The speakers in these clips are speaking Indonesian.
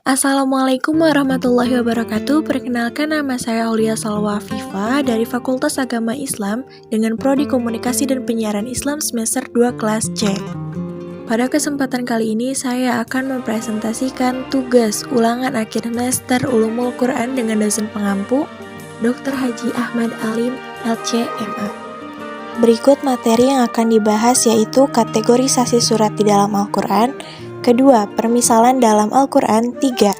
Assalamualaikum warahmatullahi wabarakatuh. Perkenalkan, nama saya Aulia Salwa Afifa dari Fakultas Agama Islam dengan Prodi Komunikasi dan Penyiaran Islam semester 2 kelas C. Pada kesempatan kali ini saya akan mempresentasikan tugas ulangan akhir semester Ulumul Quran dengan dosen pengampu Dr. Haji Ahmad Alim, LC.MA. Berikut materi yang akan dibahas yaitu kategorisasi surat di dalam Al-Quran. Kedua, permisalan dalam Al-Quran. 3,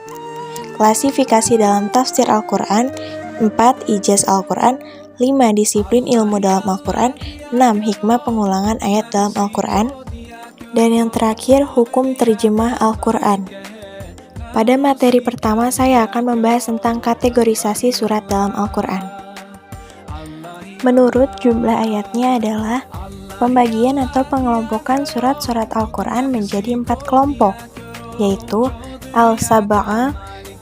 klasifikasi dalam tafsir Al-Quran. 4, ijaz Al-Quran. 5, disiplin ilmu dalam Al-Quran. 6, hikmah pengulangan ayat dalam Al-Quran. Dan yang terakhir, hukum terjemah Al-Quran. Pada materi pertama, saya akan membahas tentang kategorisasi surat dalam Al-Quran. Menurut jumlah ayatnya adalah pembagian atau pengelompokan surat-surat Al-Quran menjadi 4 kelompok, yaitu Al-Sab'ah,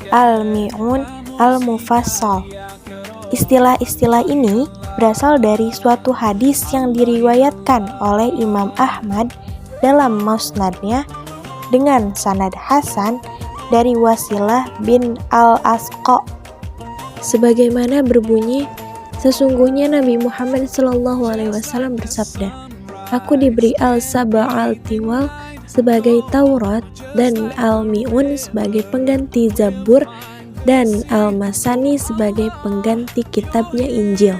Al-Mi'un, Al-Mufassal. Istilah-istilah ini berasal dari suatu hadis yang diriwayatkan oleh Imam Ahmad dalam Musnadnya dengan sanad hasan dari Wasilah bin Al-Asqa. Sebagaimana berbunyi, sesungguhnya Nabi Muhammad SAW bersabda, "Aku diberi Al-Sab'al Tiwal sebagai Taurat dan Al-Mi'un sebagai pengganti Zabur dan Al-Masani sebagai pengganti kitabnya Injil.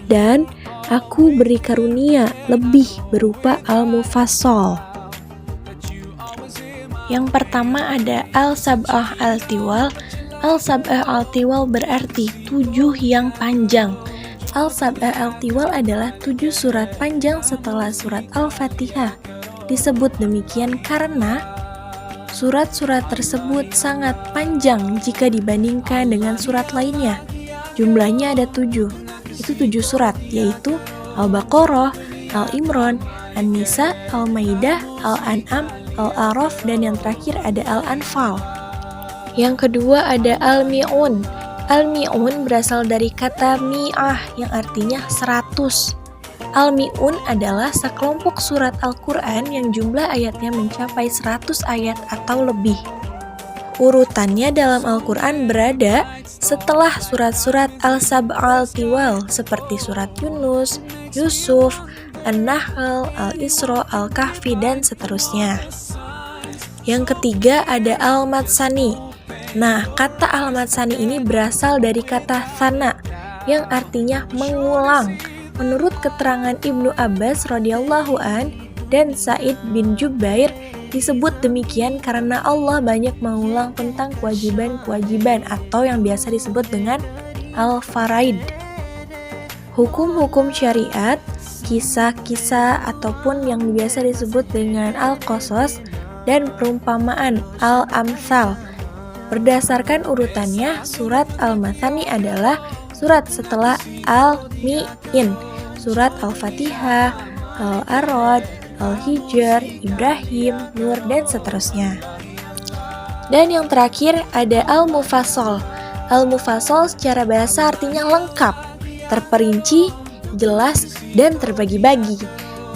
Dan aku beri karunia lebih berupa Al-Mufassal." Yang pertama ada Al-Sab'ah Al-Tiwal. Al-Sab'ah Al-Tiwal berarti 7 yang panjang. Al-Sab'ah Al-Tiwal adalah 7 surat panjang setelah surat Al-Fatihah. Disebut demikian karena surat-surat tersebut sangat panjang jika dibandingkan dengan surat lainnya. Jumlahnya ada 7, itu 7 surat, yaitu Al-Baqarah, Al-Imran, An-Nisa, Al-Maidah, Al-An'am, Al-A'raf, dan yang terakhir ada Al-Anfal. Yang kedua ada Al-Mi'un. Al-Mi'un berasal dari kata mi'ah yang artinya 100. Al-Mi'un adalah sekelompok surat Al-Quran yang jumlah ayatnya mencapai 100 ayat atau lebih. Urutannya dalam Al-Quran berada setelah surat-surat Al-Sab'al Tiwal seperti surat Yunus, Yusuf, An-Nahl, Al-Isra, Al-Kahfi, dan seterusnya. Yang ketiga ada Al-Matsani. Nah, kata Al-Matsani ini berasal dari kata thana yang artinya mengulang. Menurut keterangan Ibnu Abbas radhiyallahu an dan Sa'id bin Jubair, disebut demikian karena Allah banyak mengulang tentang kewajiban-kewajiban atau yang biasa disebut dengan al-faraid. Hukum-hukum syariat, kisah-kisah ataupun yang biasa disebut dengan al-qasas dan perumpamaan al-amsal. Berdasarkan urutannya, surat Al-Matsani adalah surat setelah Al-Mi'in, surat Al-Fatihah, Al-Arad, Al-Hijr, Ibrahim, Nur, dan seterusnya. Dan yang terakhir ada Al-Mufassal. Al-Mufassal secara bahasa artinya lengkap, terperinci, jelas, dan terbagi-bagi.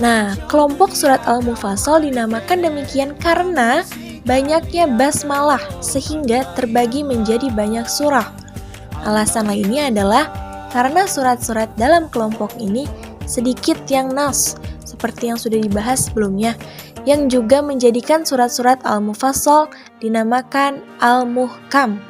Nah, kelompok surat Al-Mufassal dinamakan demikian karena banyaknya basmalah sehingga terbagi menjadi banyak surah. Alasan lainnya adalah karena surat-surat dalam kelompok ini sedikit yang nas, seperti yang sudah dibahas sebelumnya, yang juga menjadikan surat-surat Al-Mufassal dinamakan Al-Muhkam.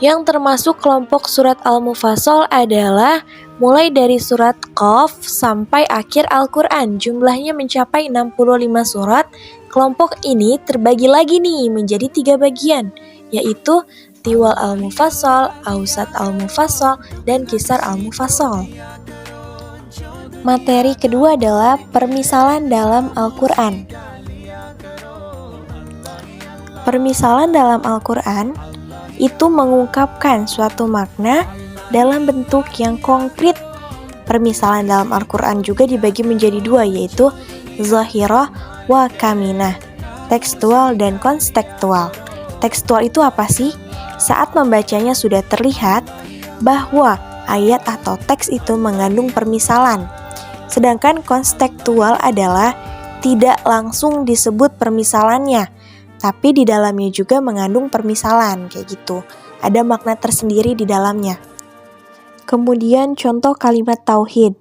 Yang termasuk kelompok surat Al-Mufassal adalah mulai dari surat Qaf sampai akhir Al-Quran. Jumlahnya mencapai 65 surat. Kelompok ini terbagi lagi nih menjadi 3 bagian, yaitu Tiwal Al-Mufassal, Awsat Al-Mufassal, dan Kisar Al-Mufassal. Materi kedua adalah permisalan dalam Al-Quran. Permisalan dalam Al-Quran itu mengungkapkan suatu makna dalam bentuk yang konkret. Permisalan dalam Al-Quran juga dibagi menjadi 2, yaitu zahirah wa kaminah, tekstual dan konstekstual. Tekstual itu apa sih? Saat membacanya sudah terlihat bahwa ayat atau teks itu mengandung permisalan. Sedangkan konstekstual adalah tidak langsung disebut permisalannya, tapi di dalamnya juga mengandung permisalan kayak gitu. Ada makna tersendiri di dalamnya. Kemudian contoh kalimat tauhid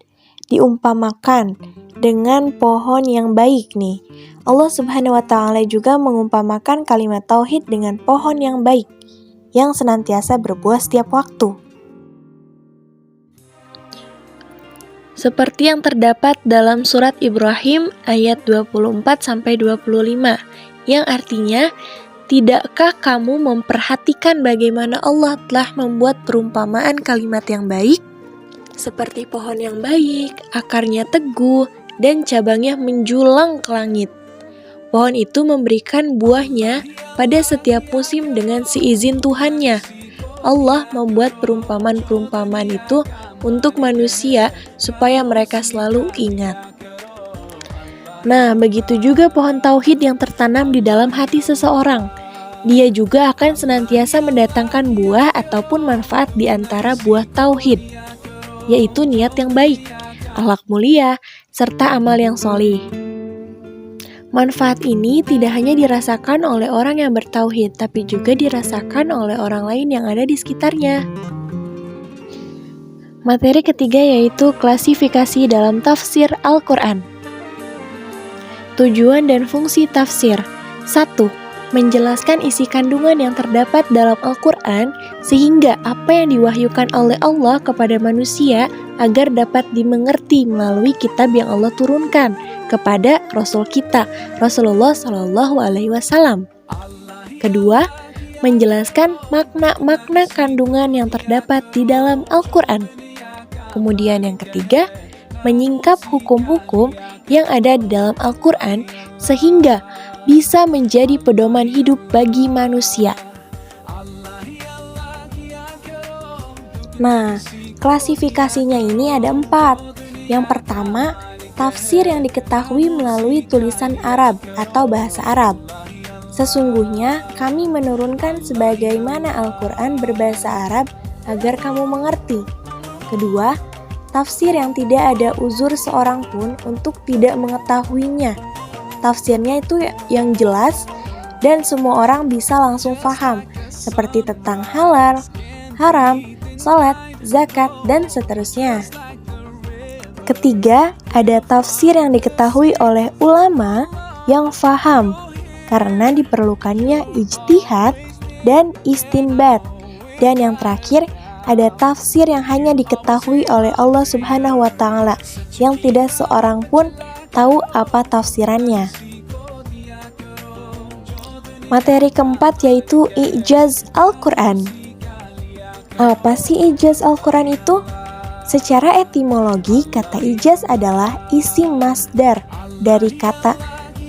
diumpamakan dengan pohon yang baik nih. Allah Subhanahu wa taala juga mengumpamakan kalimat tauhid dengan pohon yang baik yang senantiasa berbuah setiap waktu. Seperti yang terdapat dalam surat Ibrahim ayat 24-25 yang artinya, tidakkah kamu memperhatikan bagaimana Allah telah membuat perumpamaan kalimat yang baik? Seperti pohon yang baik, akarnya teguh, dan cabangnya menjulang ke langit. Pohon itu memberikan buahnya pada setiap musim dengan seizin Tuhannya. Allah membuat perumpamaan-perumpamaan itu untuk manusia supaya mereka selalu ingat. Nah, begitu juga pohon tauhid yang tertanam di dalam hati seseorang. Dia juga akan senantiasa mendatangkan buah ataupun manfaat di antara buah tauhid, yaitu niat yang baik, akhlak mulia, serta amal yang sholih. Manfaat ini tidak hanya dirasakan oleh orang yang bertauhid, tapi juga dirasakan oleh orang lain yang ada di sekitarnya. Materi ketiga yaitu klasifikasi dalam tafsir Al-Quran. Tujuan dan fungsi tafsir. 1. Menjelaskan isi kandungan yang terdapat dalam Al-Quran sehingga apa yang diwahyukan oleh Allah kepada manusia agar dapat dimengerti melalui kitab yang Allah turunkan kepada Rasul kita, Rasulullah SAW. Kedua, menjelaskan makna-makna kandungan yang terdapat di dalam Al-Quran. Kemudian yang ketiga, menyingkap hukum-hukum yang ada di dalam Al-Quran sehingga bisa menjadi pedoman hidup bagi manusia. Nah, klasifikasinya ini ada 4. Yang pertama, tafsir yang diketahui melalui tulisan Arab atau bahasa Arab. Sesungguhnya kami menurunkan sebagaimana Al-Quran berbahasa Arab agar kamu mengerti. Kedua, tafsir yang tidak ada uzur seorang pun untuk tidak mengetahuinya. Tafsirnya itu yang jelas dan semua orang bisa langsung paham, seperti tentang halal, haram, salat, zakat, dan seterusnya. Ketiga, ada tafsir yang diketahui oleh ulama yang faham, karena diperlukannya ijtihad dan istinbat. Dan yang terakhir, ada tafsir yang hanya diketahui oleh Allah Subhanahu wa taala yang tidak seorang pun tahu apa tafsirannya. Materi keempat yaitu I'jaz Al-Quran. Apa sih I'jaz Al-Quran itu? Secara etimologi, kata ijaz adalah isim masdar dari kata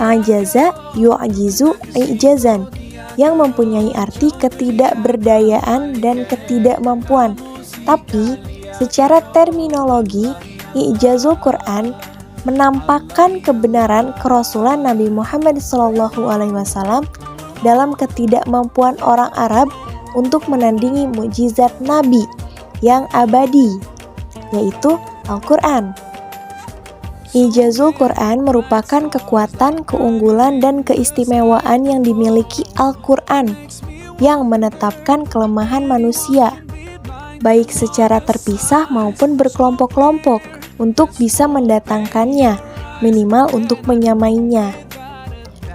ajaza yu'jizu i'jazan, yang mempunyai arti ketidakberdayaan dan ketidakmampuan. Tapi, secara terminologi, I'jazul Quran menampakkan kebenaran kerasulan Nabi Muhammad SAW dalam ketidakmampuan orang Arab untuk menandingi mukjizat Nabi yang abadi, yaitu Al-Quran. I'jazul Quran merupakan kekuatan, keunggulan, dan keistimewaan yang dimiliki Al-Quran yang menetapkan kelemahan manusia, baik secara terpisah maupun berkelompok-kelompok, untuk bisa mendatangkannya, minimal untuk menyamainya.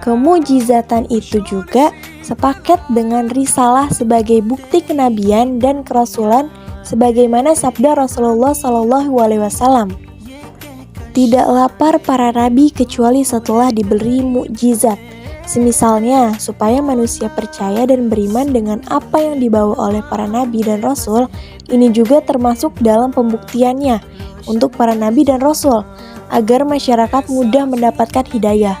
Kemujizatan itu juga sepaket dengan risalah sebagai bukti kenabian dan kerasulan sebagaimana sabda Rasulullah SAW. Tidak lapar para nabi kecuali setelah diberi mukjizat, semisalnya supaya manusia percaya dan beriman dengan apa yang dibawa oleh para nabi dan rasul. Ini juga termasuk dalam pembuktiannya untuk para nabi dan rasul, agar masyarakat mudah mendapatkan hidayah.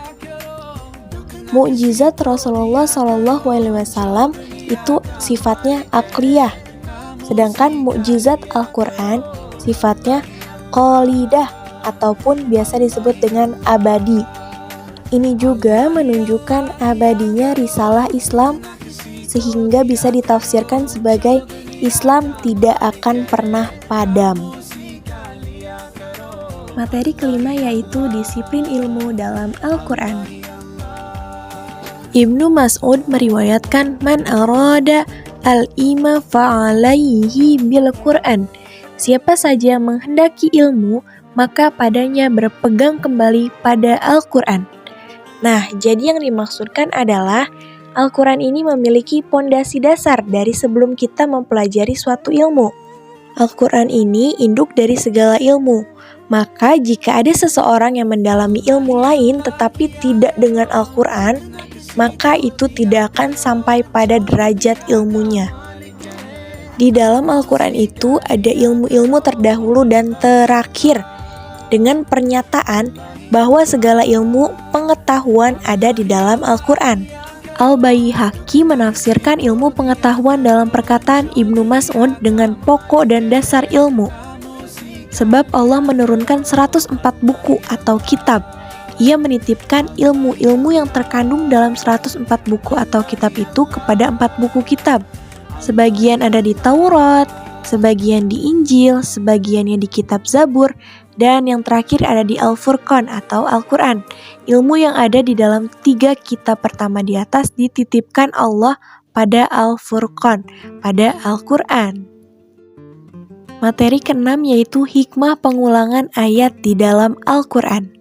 Mukjizat Rasulullah SAW itu sifatnya akliyah, sedangkan mukjizat Al-Quran sifatnya qalidah ataupun biasa disebut dengan abadi. Ini juga menunjukkan abadinya risalah Islam sehingga bisa ditafsirkan sebagai Islam tidak akan pernah padam. Materi kelima yaitu disiplin ilmu dalam Al-Quran. Ibnu Mas'ud meriwayatkan, "Man arada al-ima fa'alaihi bil Qur'an." Siapa saja yang menghendaki ilmu, maka padanya berpegang kembali pada Al-Qur'an. Nah, jadi yang dimaksudkan adalah Al-Qur'an ini memiliki pondasi dasar dari sebelum kita mempelajari suatu ilmu. Al-Qur'an ini induk dari segala ilmu. Maka jika ada seseorang yang mendalami ilmu lain tetapi tidak dengan Al-Qur'an, maka itu tidak akan sampai pada derajat ilmunya. Di dalam Al-Qur'an itu ada ilmu-ilmu terdahulu dan terakhir dengan pernyataan bahwa segala ilmu pengetahuan ada di dalam Al-Qur'an. Al-Baihaqi menafsirkan ilmu pengetahuan dalam perkataan Ibnu Mas'ud dengan pokok dan dasar ilmu. Sebab Allah menurunkan 104 buku atau kitab. Ia menitipkan ilmu-ilmu yang terkandung dalam 104 buku atau kitab itu kepada 4 buku kitab. Sebagian ada di Taurat, sebagian di Injil, sebagiannya di kitab Zabur, dan yang terakhir ada di Al-Furqan atau Al-Quran. Ilmu yang ada di dalam 3 kitab pertama di atas dititipkan Allah pada Al-Furqan, pada Al-Quran. Materi ke-6 yaitu hikmah pengulangan ayat di dalam Al-Quran.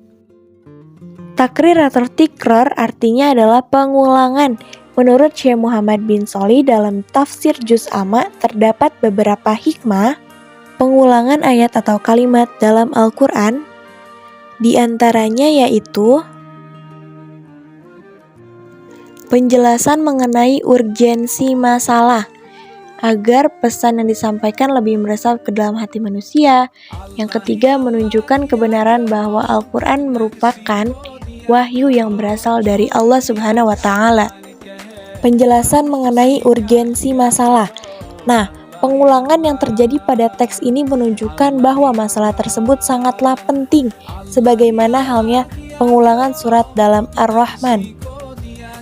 Takrir atau tikrar artinya adalah pengulangan. Menurut Syekh Muhammad bin Sholih dalam tafsir Juz Amma terdapat beberapa hikmah pengulangan ayat atau kalimat dalam Al-Quran. Di antaranya yaitu penjelasan mengenai urgensi masalah agar pesan yang disampaikan lebih meresap ke dalam hati manusia. Yang ketiga, menunjukkan kebenaran bahwa Al-Quran merupakan wahyu yang berasal dari Allah Subhanahu wa Ta'ala. Penjelasan mengenai urgensi masalah. Nah, pengulangan yang terjadi pada teks ini menunjukkan bahwa masalah tersebut sangatlah penting, sebagaimana halnya pengulangan surat dalam Ar-Rahman.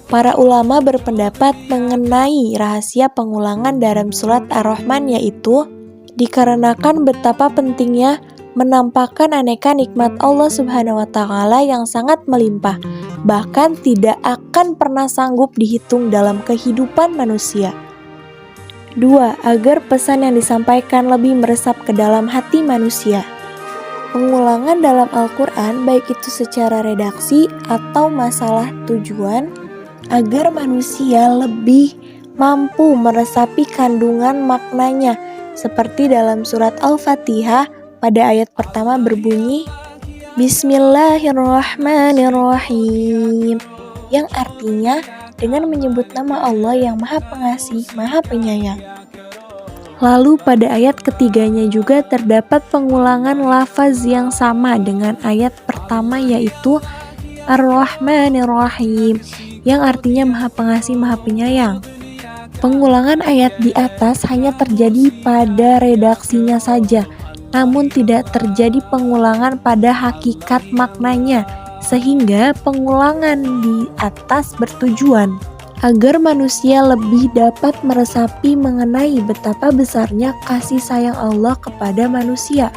Para ulama berpendapat mengenai rahasia pengulangan dalam surat Ar-Rahman yaitu dikarenakan betapa pentingnya menampakkan aneka nikmat Allah Subhanahu wa Ta'ala yang sangat melimpah, bahkan tidak akan pernah sanggup dihitung dalam kehidupan manusia. 2. Agar pesan yang disampaikan lebih meresap ke dalam hati manusia. Pengulangan dalam Al-Quran, baik itu secara redaksi atau masalah tujuan, agar manusia lebih mampu meresapi kandungan maknanya, seperti dalam surat Al-Fatihah pada ayat pertama berbunyi Bismillahirrahmanirrahim, yang artinya dengan menyebut nama Allah yang Maha Pengasih, Maha Penyayang. Lalu pada ayat ketiganya juga terdapat pengulangan lafaz yang sama dengan ayat pertama yaitu Ar-Rahmanir-Rahim, yang artinya Maha Pengasih, Maha Penyayang. Pengulangan ayat di atas hanya terjadi pada redaksinya saja, namun tidak terjadi pengulangan pada hakikat maknanya, sehingga pengulangan di atas bertujuan agar manusia lebih dapat meresapi mengenai betapa besarnya kasih sayang Allah kepada manusia.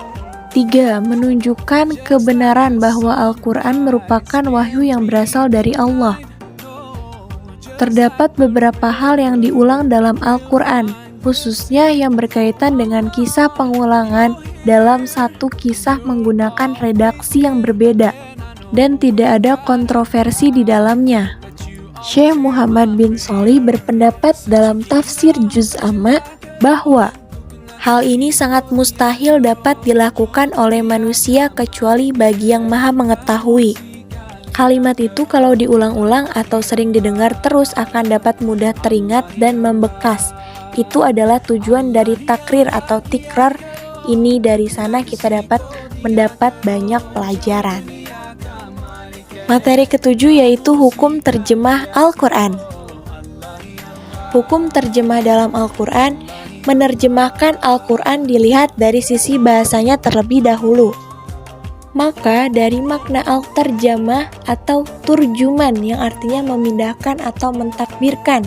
3. Menunjukkan kebenaran bahwa Al-Quran merupakan wahyu yang berasal dari Allah. Terdapat beberapa hal yang diulang dalam Al-Quran, khususnya yang berkaitan dengan kisah pengulangan dalam satu kisah menggunakan redaksi yang berbeda dan tidak ada kontroversi di dalamnya. Syekh Muhammad bin Sholih berpendapat dalam tafsir Juz Amma bahwa hal ini sangat mustahil dapat dilakukan oleh manusia kecuali bagi yang Maha Mengetahui. Kalimat itu kalau diulang-ulang atau sering didengar terus akan dapat mudah teringat dan membekas. Itu adalah tujuan dari takrir atau tikrar ini. Dari sana kita dapat mendapat banyak pelajaran. Materi ketujuh yaitu hukum terjemah Al-Quran. Hukum terjemah dalam Al-Quran, menerjemahkan Al-Quran dilihat dari sisi bahasanya terlebih dahulu. Maka dari makna al-terjamah atau turjuman yang artinya memindahkan atau mentakbirkan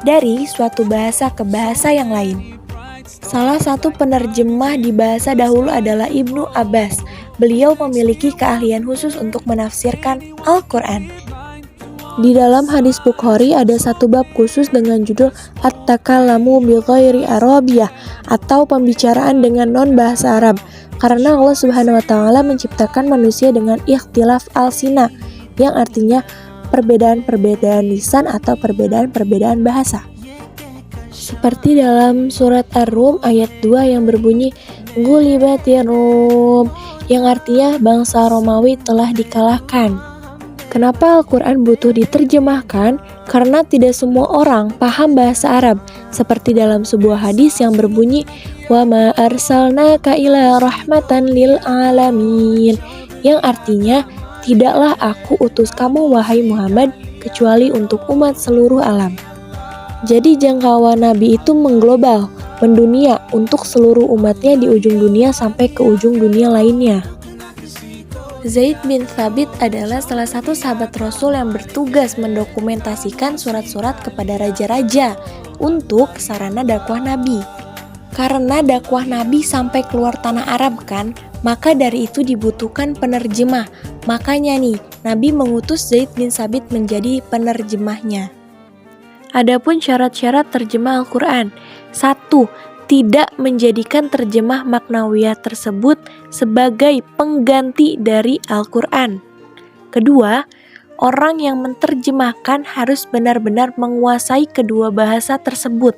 dari suatu bahasa ke bahasa yang lain. Salah satu penerjemah di bahasa dahulu adalah Ibnu Abbas. Beliau memiliki keahlian khusus untuk menafsirkan Al-Quran. Di dalam hadis Bukhari ada satu bab khusus dengan judul At-takallamu bi ghairi Arabiyah atau pembicaraan dengan non-bahasa Arab. Karena Allah Subhanahu wa taala menciptakan manusia dengan ikhtilaf al-sina yang artinya perbedaan-perbedaan lisan atau perbedaan-perbedaan bahasa. Seperti dalam surat Ar-Rum ayat 2 yang berbunyi Gulibatir Rum, yang artinya bangsa Romawi telah dikalahkan. Kenapa Al-Quran butuh diterjemahkan? Karena tidak semua orang paham bahasa Arab, seperti dalam sebuah hadis yang berbunyi wa ma arsalnaka ila rahmatan lil alamin, yang artinya tidaklah aku utus kamu wahai Muhammad kecuali untuk umat seluruh alam. Jadi jangkauan Nabi itu mengglobal, mendunia untuk seluruh umatnya di ujung dunia sampai ke ujung dunia lainnya. Zaid bin Thabit adalah salah satu sahabat Rasul yang bertugas mendokumentasikan surat-surat kepada raja-raja untuk sarana dakwah Nabi. Karena dakwah Nabi sampai keluar tanah Arab kan, maka dari itu dibutuhkan penerjemah. Makanya nih, Nabi mengutus Zaid bin Thabit menjadi penerjemahnya. Adapun syarat-syarat terjemah Al-Quran. 1. Tidak menjadikan terjemah maknawiyah tersebut sebagai pengganti dari Al-Quran. Kedua, orang yang menerjemahkan harus benar-benar menguasai kedua bahasa tersebut,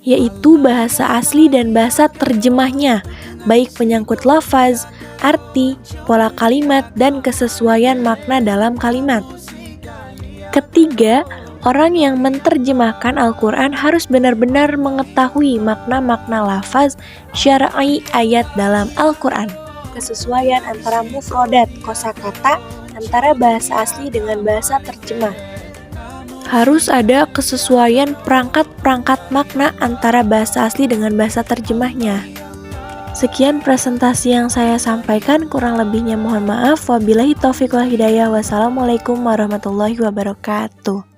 yaitu bahasa asli dan bahasa terjemahnya, baik penyangkut lafaz, arti, pola kalimat, dan kesesuaian makna dalam kalimat. Ketiga, orang yang menerjemahkan Al-Quran harus benar-benar mengetahui makna-makna lafaz syar'i ayat dalam Al-Quran, kesesuaian antara mufrodat kosakata antara bahasa asli dengan bahasa terjemah. Harus ada kesesuaian perangkat-perangkat makna antara bahasa asli dengan bahasa terjemahnya. Sekian presentasi yang saya sampaikan, kurang lebihnya mohon maaf. Wabillahi taufiq wal hidayah. Wassalamualaikum warahmatullahi wabarakatuh.